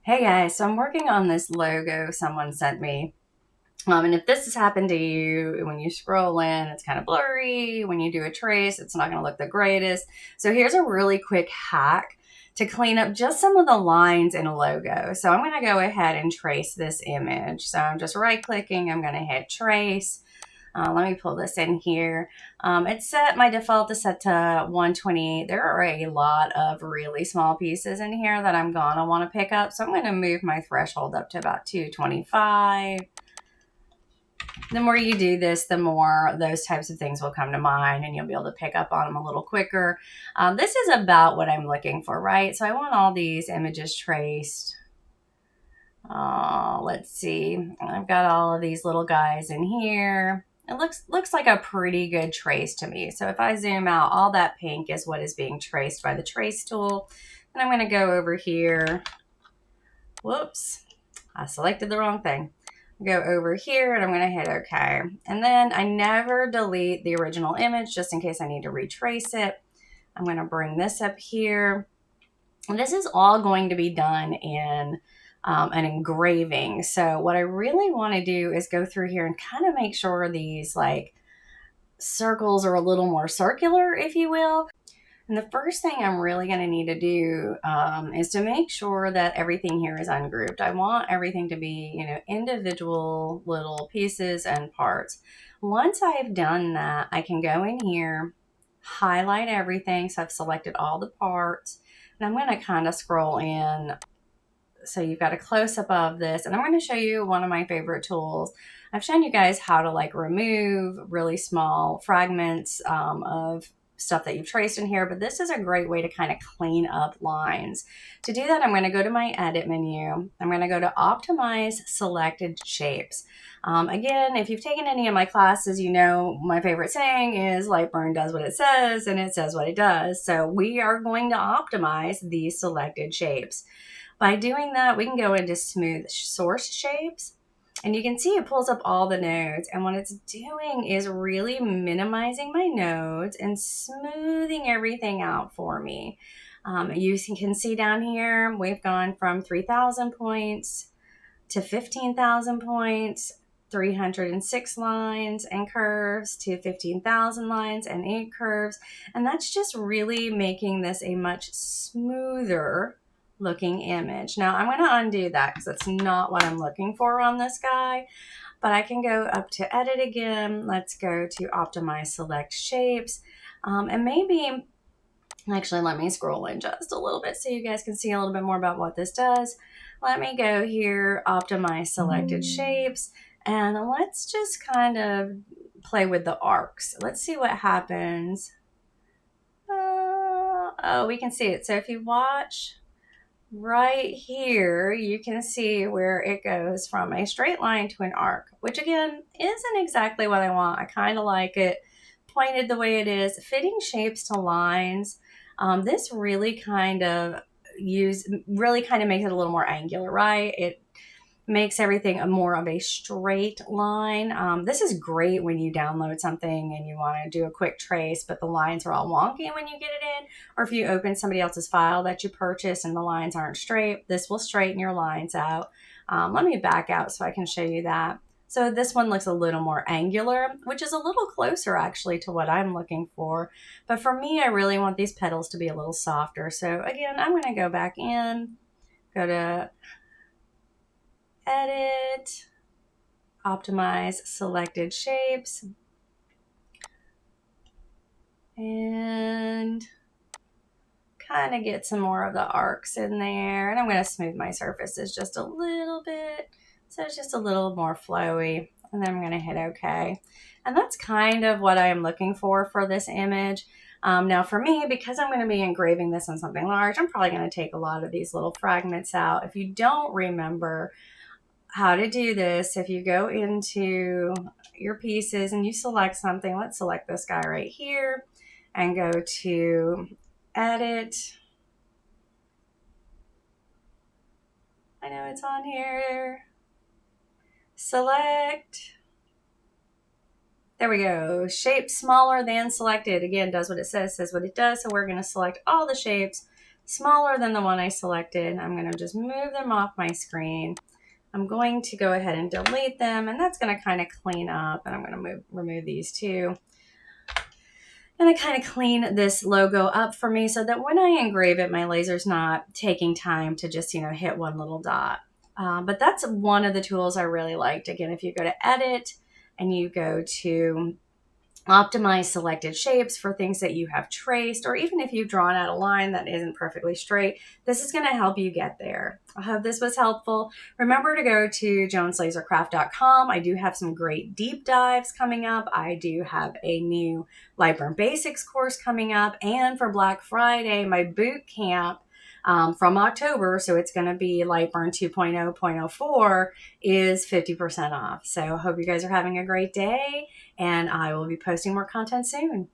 Hey guys, so I'm working on this logo someone sent me. And if this has happened to you, when you scroll in, it's kind of blurry. When you do a trace, it's not going to look the greatest. So here's a really quick hack to clean up just some of the lines in a logo. So I'm going to go ahead and trace this image. So I'm just right clicking, I'm going to hit trace. Let me pull this in here. It's set, my default is set to 128. There are a lot of really small pieces in here that I'm gonna want to pick up. So I'm going to move my threshold up to about 225. The more you do this, the more those types of things will come to mind and you'll be able to pick up on them a little quicker. This is about what I'm looking for, right? So I want all these images traced. Let's see. I've got all of these little guys in here. It looks like a pretty good trace to me. So if I zoom out, all that pink is what is being traced by the trace tool. And I'm going to go over here. Whoops, I selected the wrong thing. Go over here and I'm going to hit OK. And then I never delete the original image just in case I need to retrace it. I'm going to bring this up here. And this is all going to be done in an engraving. So what I really want to do is go through here and kind of make sure these like circles are a little more circular, if you will. And the first thing I'm really going to need to do is to make sure that everything here is ungrouped. I want everything to be, individual little pieces and parts. Once I've done that, I can go in here, highlight everything. So I've selected all the parts. And I'm going to kind of scroll in. So you've got a close-up of this. And I'm going to show you one of my favorite tools. I've shown you guys how to like remove really small fragments of stuff that you've traced in here, but this is a great way to kind of clean up lines. To do that, I'm going to go to my edit menu. I'm going to go to optimize selected shapes. Again, if you've taken any of my classes, you know my favorite saying is Lightburn does what it says and it says what it does. So we are going to optimize these selected shapes. By doing that, we can go into smooth source shapes. And you can see it pulls up all the nodes. And what it's doing is really minimizing my nodes and smoothing everything out for me. You can see down here, we've gone from 3,000 points to 15,000 points, 306 lines and curves to 15,000 lines and 8 curves. And that's just really making this a much smoother looking image. Now I'm going to undo that because that's not what I'm looking for on this guy, but I can go up to edit again. Let's go to optimize select shapes. And maybe, actually, let me scroll in just a little bit so you guys can see a little bit more about what this does. Let me go here, optimize selected shapes, and let's just kind of play with the arcs. Let's see what happens. Oh, we can see it. So if you watch right here, you can see where it goes from a straight line to an arc, which again isn't exactly what I want. I kind of like it pointed the way it is, fitting shapes to lines. This really kind of makes it a little more angular, right? It makes everything more of a straight line. This is great when you download something and you want to do a quick trace, but the lines are all wonky when you get it in, or if you open somebody else's file that you purchased and the lines aren't straight, this will straighten your lines out. Let me back out so I can show you that. So this one looks a little more angular, which is a little closer actually to what I'm looking for. But for me, I really want these petals to be a little softer. So again, I'm going to go back in, go to edit, optimize selected shapes, and kind of get some more of the arcs in there. And I'm going to smooth my surfaces just a little bit so it's just a little more flowy. And then I'm going to hit OK. And that's kind of what I am looking for this image. Now for me, because I'm going to be engraving this on something large, I'm probably going to take a lot of these little fragments out. If you don't remember how to do this, if you go into your pieces and you select something, let's select this guy right here and go to edit. I know it's on here. Select. There we go. Shape smaller than selected. Again, does what it says what it does. So we're going to select all the shapes, smaller than the one I selected. I'm going to just move them off my screen. I'm going to go ahead and delete them, and that's going to kind of clean up, and I'm going to remove these two. And kind of clean this logo up for me so that when I engrave it, my laser's not taking time to just, hit one little dot. But that's one of the tools I really liked. Again, if you go to edit and you go to optimize selected shapes for things that you have traced, or even if you've drawn out a line that isn't perfectly straight, this is going to help you get there. I hope this was helpful. Remember to go to joneslasercraft.com. I do have some great deep dives coming up. I do have a new Lightburn Basics course coming up, and for Black Friday, my boot camp from October, so it's going to be Lightburn 2.0.04, is 50% off. So I hope you guys are having a great day, and I will be posting more content soon.